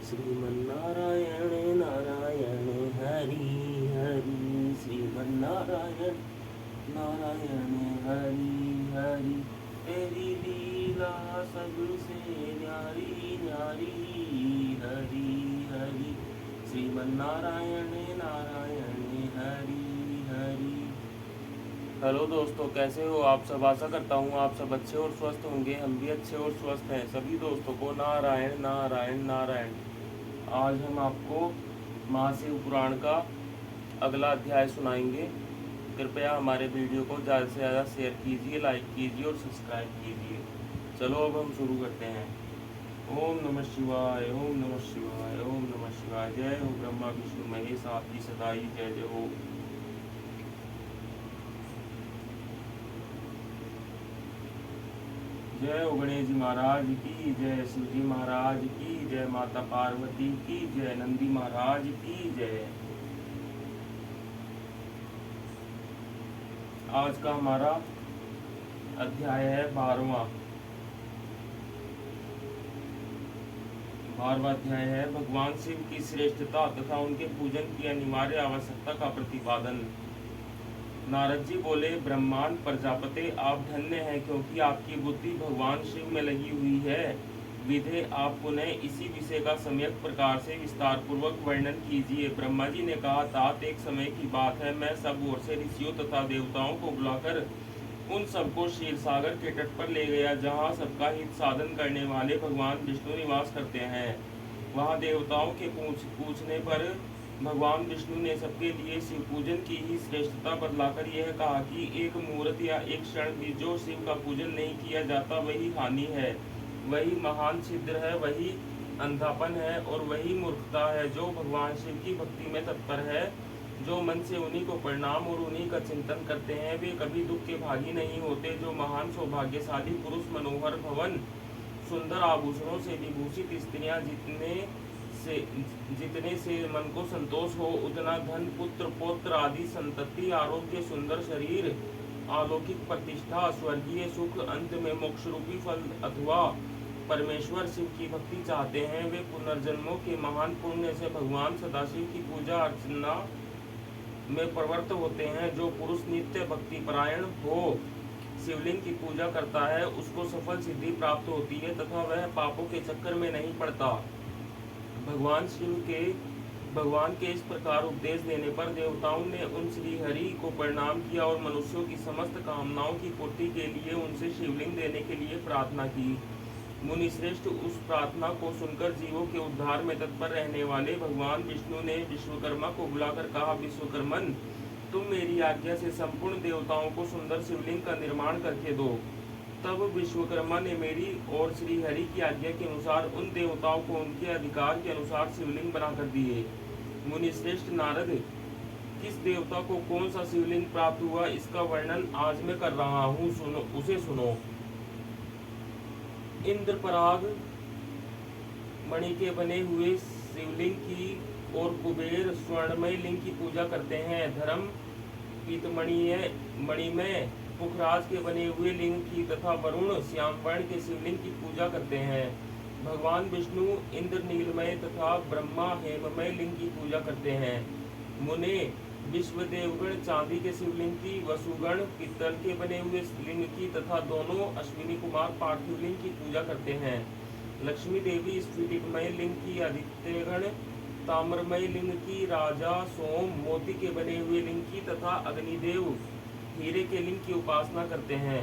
श्रीमन्नारायण नारायण हरि हरि श्रीमन्नारायण नारायण हरि हरि। तेरी लीला सबसे न्यारी न्यारी हरि हरि श्रीमन्नारायण नारायण हरि हरि। हेलो दोस्तों, कैसे हो आप सब। आशा करता हूँ आप सब अच्छे और स्वस्थ होंगे। हम भी अच्छे और स्वस्थ हैं। सभी दोस्तों को नारायण नारायण नारायण। आज हम आपको महाशिव पुराण का अगला अध्याय सुनाएंगे। कृपया हमारे वीडियो को ज़्यादा से ज़्यादा शेयर कीजिए, लाइक कीजिए और सब्सक्राइब कीजिए। चलो अब हम शुरू करते हैं। ओम नमः शिवाय, ओम नमः शिवाय, ओम नमः शिवाय। जय हो ब्रह्मा विष्णु महेश आपकी सदाई जय जय हो। जय हो गणेश जी महाराज की जय, शिव जी महाराज की जय, माता पार्वती की जय, नंदी महाराज की जय। आज का हमारा अध्याय है 12वां अध्याय है भगवान शिव की श्रेष्ठता तथा उनके पूजन की अनिवार्य आवश्यकता का प्रतिपादन। नारद जी बोले, ब्रह्मांड प्रजापते आप धन्य हैं, क्योंकि आपकी बुद्धि भगवान शिव में लगी हुई है। विधे आप पुनः इसी विषय का सम्यक प्रकार से विस्तार पूर्वक वर्णन कीजिए। ब्रह्मा जी ने कहा, तात एक समय की बात है, मैं सब ओर से ऋषियों तथा देवताओं को बुलाकर उन सबको क्षीर सागर के तट पर ले गया, जहाँ सबका हित साधन करने वाले भगवान विष्णु निवास करते हैं। वहाँ देवताओं के पूछने पर भगवान विष्णु ने सबके लिए शिव पूजन की ही श्रेष्ठता बतलाकर यह कहा कि एक मुहूर्त या एक क्षण भी जो शिव का पूजन नहीं किया जाता वही हानि है, वही महान छिद्र है, वही अंधापन है और वही मूर्खता है। जो भगवान शिव की भक्ति में तत्पर है, जो मन से उन्हीं को प्रणाम और उन्हीं का चिंतन करते हैं, वे कभी दुख के भागी नहीं होते। जो महान सौभाग्यशाली पुरुष मनोहर भवन सुंदर आभूषणों से विभूषित स्त्रियां जितने से मन को संतोष हो, उतना धन पुत्र पौत्र आदि संतति, आरोग्य, सुंदर शरीर, अलौकिक प्रतिष्ठा, स्वर्गीय सुख, अंत में मोक्ष रूपी फल अथवा परमेश्वर शिव की भक्ति चाहते हैं, वे पुनर्जन्मों के महान पुण्य से भगवान सदाशिव की पूजा अर्चना में प्रवृत्त होते हैं। जो पुरुष नित्य भक्ति परायण हो शिवलिंग की पूजा करता है, उसको सफल सिद्धि प्राप्त होती है तथा वह पापों के चक्कर में नहीं पड़ता। भगवान के इस प्रकार उपदेश देने पर देवताओं ने उन श्री हरि को प्रणाम किया और मनुष्यों की समस्त कामनाओं की पूर्ति के लिए उनसे शिवलिंग देने के लिए प्रार्थना की। मुनिश्रेष्ठ उस प्रार्थना को सुनकर जीवों के उद्धार में तत्पर रहने वाले भगवान विष्णु ने विश्वकर्मा को बुलाकर कहा, विश्वकर्मन, तुम मेरी आज्ञा से संपूर्ण देवताओं को सुंदर शिवलिंग का निर्माण करके दो। तब विश्वकर्मा ने मेरी और श्री हरि की आज्ञा के अनुसार उन देवताओं को उनके अधिकार के अनुसार शिवलिंग बनाकर दिए। मुनिश्रेष्ठ नारद, किस देवता को कौन सा शिवलिंग प्राप्त हुआ, इसका वर्णन आज मैं कर रहा हूँ, उसे सुनो। इंद्रपराग मणि के बने हुए शिवलिंग की और कुबेर स्वर्णमय लिंग की पूजा करते हैं। धर्म पीतमणि में पुखराज के बने हुए लिंग की तथा वरुण श्यामवर्ण के शिवलिंग की पूजा करते हैं। भगवान विष्णु इंद्र नीलमय तथा ब्रह्मा हेममय लिंग की पूजा करते हैं। मुने विश्वदेवगण चांदी के शिवलिंग की, वसुगण पीतल के बने हुए लिंग की तथा दोनों अश्विनी कुमार पार्थिव लिंग की पूजा करते हैं। लक्ष्मी देवी स्फटिकमय लिंग की, आदित्यगण ताम्रमय लिंग की, राजा सोम मोती के बने हुए लिंग की तथा अग्निदेव हीरे के लिंग की उपासना करते हैं।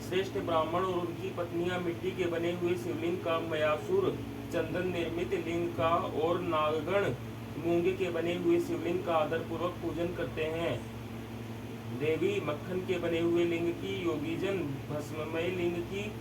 श्रेष्ठ ब्राह्मण और उनकी पत्नियां मिट्टी के बने हुए शिवलिंग का, मयासुर चंदन निर्मित लिंग का और नागगण मूंगे के बने हुए शिवलिंग का आदर पूर्वक पूजन करते हैं। देवी मक्खन के बने हुए लिंग की, योगीजन भस्ममय लिंग की,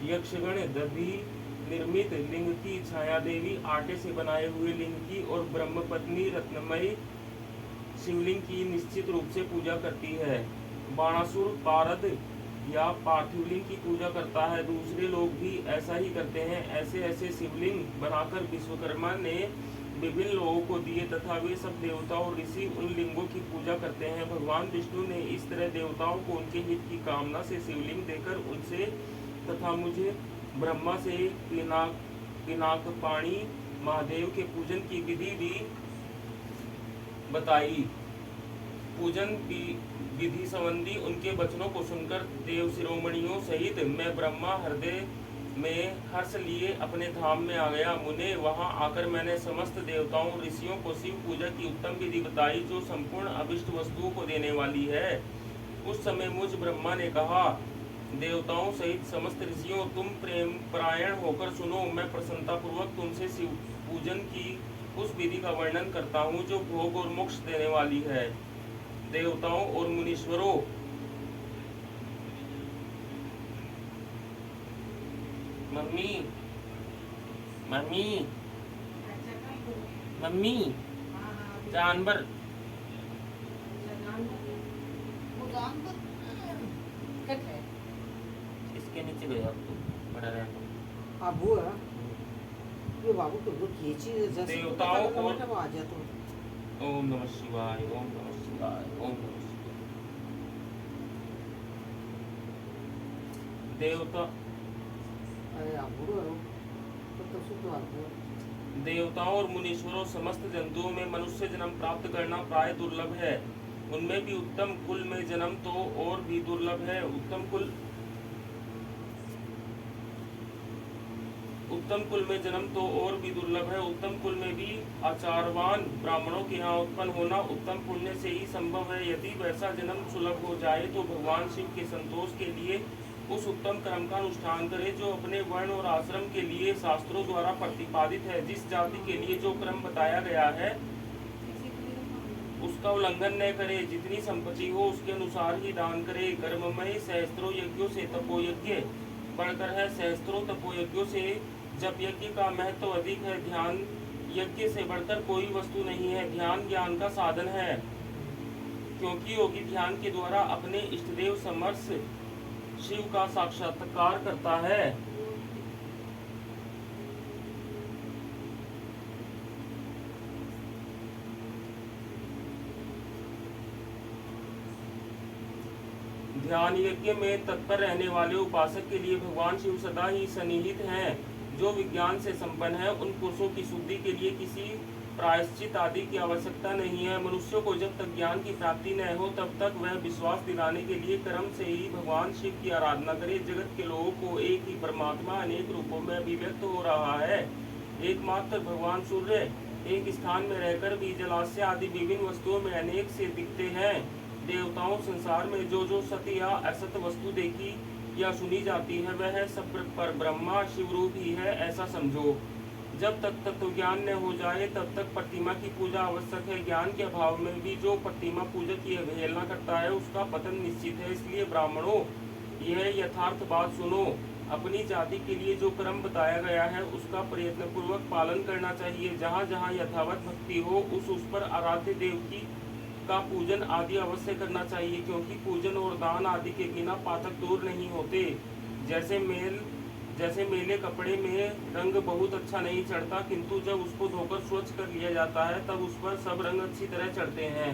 यक्षगण दधि निर्मित लिंग की, छाया देवी आटे से बनाए हुए लिंग की और ब्रह्मपत्नी रत्नमय शिवलिंग की निश्चित रूप से पूजा करती है। बाणासुर पारद या पार्थिवलिंग की पूजा करता है। दूसरे लोग भी ऐसा ही करते हैं। ऐसे ऐसे शिवलिंग बनाकर विश्वकर्मा ने विभिन्न लोगों को दिए तथा वे सब देवता और ऋषि उन लिंगों की पूजा करते हैं। भगवान विष्णु ने इस तरह देवताओं को उनके हित की कामना से शिवलिंग देकर उनसे तथा मुझे ब्रह्मा से पिनाक पाणी महादेव के पूजन की विधि भी बताई। पूजन विधि संबंधी उनके वचनों को सुनकर देव शिरोमणियों सहित मैं ब्रह्मा हृदय में हर्ष लिए अपने धाम में आ गया। मुने, वहां आकर मैंने समस्त देवताओं ऋषियों को शिव पूजा की उत्तम विधि बताई जो संपूर्ण अभिष्ट वस्तुओं को देने वाली है। उस समय मुझ ब्रह्मा ने कहा, देवताओं सहित समस्त ऋषियों, तुम प्रेम परायण होकर सुनो। मैं प्रसन्नता पूर्वक तुमसे शिव पूजन की उस विधि का वर्णन करता हूँ जो भोग और मोक्ष देने वाली है। देवताओं और मुनीश्वरों, मम्मी मम्मी मम्मी जानवर इसके नीचे गया अब तो बड़ा रहा अब वो है ये बाबू तो लोग ये चीज जैसे देवताओं और आ जाए तो ओम नमः शिवाय, ओम नमः शिवाय, ओम नमः शिवाय। देवता अरे आप बुरो है तो शुद्ध बात है। देवताओं और मुनीश्वरों, समस्त जंतुओं में मनुष्य जन्म प्राप्त करना प्राय दुर्लभ है। उनमें भी उत्तम कुल में जन्म तो और भी दुर्लभ है। उत्तम कुल में जन्म तो और भी दुर्लभ है। उत्तम कुल में भी आचारवान ब्राह्मणों के यहाँ उत्पन्न होना उत्तम पुण्य से ही संभव है। यदि वैसा जन्म सुलभ हो जाए तो भगवान शिव के संतोष के लिए उस उत्तम कर्म का अनुष्ठान करे जो अपने वर्ण और आश्रम के लिए शास्त्रों द्वारा प्रतिपादित है। जिस जाति के लिए जो क्रम बताया गया है उसका उल्लंघन न करे। जितनी संपत्ति हो उसके अनुसार ही दान करे। कर्ममय सहस्त्रों यज्ञों से तपोयज्ञ बढ़कर है। सहस्त्रों तपोयज्ञों से जप यज्ञ का महत्व अधिक है। ध्यान यज्ञ से बढ़कर कोई वस्तु नहीं है। ध्यान ज्ञान का साधन है, क्योंकि योगी ध्यान के द्वारा अपने इष्टदेव समर्थ शिव का साक्षात्कार करता है। ध्यान यज्ञ में तत्पर रहने वाले उपासक के लिए भगवान शिव सदा ही सन्निहित हैं। जो विज्ञान से संपन्न है उन पुरुषों की शुद्धि के लिए किसी प्रायश्चित आदि की आवश्यकता नहीं है। मनुष्य को जब तक ज्ञान की प्राप्ति न हो तब तक वह विश्वास दिलाने के लिए कर्म से ही भगवान शिव की आराधना करे। जगत के लोगों को एक ही परमात्मा अनेक रूपों में अभिव्यक्त हो रहा है। एकमात्र भगवान सूर्य एक स्थान में रहकर भी जलाशय आदि विभिन्न वस्तुओं में अनेक से दिखते हैं। देवताओं, संसार में जो सत्य या असत वस्तु देखी या सुनी जाती है वह सब पर ब्रह्मा शिव रूप ही है, ऐसा समझो। जब तक तत्व ज्ञान न हो जाए तब तक प्रतिमा की पूजा आवश्यक है। ज्ञान के अभाव में भी जो प्रतिमा पूजक की अवहेलना करता है उसका पतन निश्चित है। इसलिए ब्राह्मणों, यह यथार्थ बात सुनो। अपनी जाति के लिए जो क्रम बताया गया है उसका प्रयत्न पूर्वक पालन करना चाहिए। जहाँ जहाँ यथावत भक्ति हो उस पर आराध्य देव की का पूजन आदि अवश्य करना चाहिए, क्योंकि पूजन और दान आदि के बिना पातक दूर नहीं होते। जैसे मेले कपड़े में रंग बहुत अच्छा नहीं चढ़ता, किंतु जब उसको धोकर स्वच्छ कर लिया जाता है तब उस पर सब रंग अच्छी तरह चढ़ते हैं।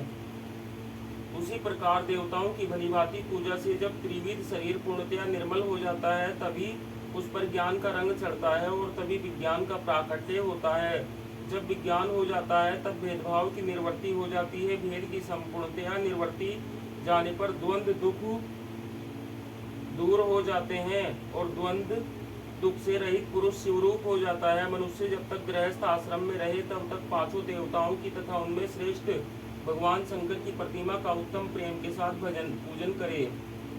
उसी प्रकार देवताओं की भलीभांति पूजा से जब त्रिविध शरीर पूर्णतया निर्मल हो जाता है तभी उस पर ज्ञान का रंग चढ़ता है और तभी विज्ञान का प्राकट्य होता है। जब विज्ञान हो जाता है तब भेदभाव की निवृत्ति हो जाती है। भेद की संपूर्णतया निवृत्ति जाने पर द्वंद्व दुख दूर हो जाते हैं और द्वंद्व दुख से रहित पुरुष शिवरूप हो जाता है। मनुष्य जब तक गृहस्थ आश्रम में रहे तब तक पांचों देवताओं की तथा उनमें श्रेष्ठ भगवान शंकर की प्रतिमा का उत्तम प्रेम के साथ पूजन करे,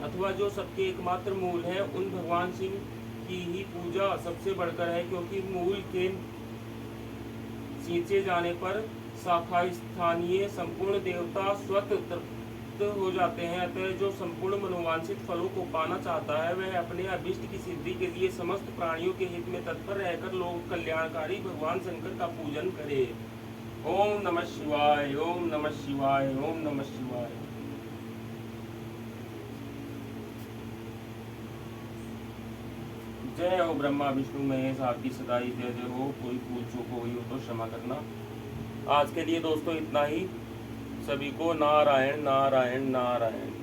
अथवा जो सबके एकमात्र मूल है उन भगवान शिव की ही पूजा सबसे बढ़कर है, क्योंकि मूल के सींचे जाने पर शाखा स्थानीय संपूर्ण देवता स्वतः हो जाते हैं। अतः जो संपूर्ण मनोवांछित फलों को पाना चाहता है वह अपने अभिष्ट की सिद्धि के लिए समस्त प्राणियों के हित में तत्पर रहकर लोक कल्याणकारी भगवान शंकर का पूजन करे। ओम नमः शिवाय, ओम नमः शिवाय, ओम नमः शिवाय। जय हो ब्रह्मा विष्णु महेश, आपकी सदाई जय जय हो। कोई भूल चूक हो गई हो तो क्षमा करना। आज के लिए दोस्तों इतना ही। सभी को नारायण नारायण नारायण।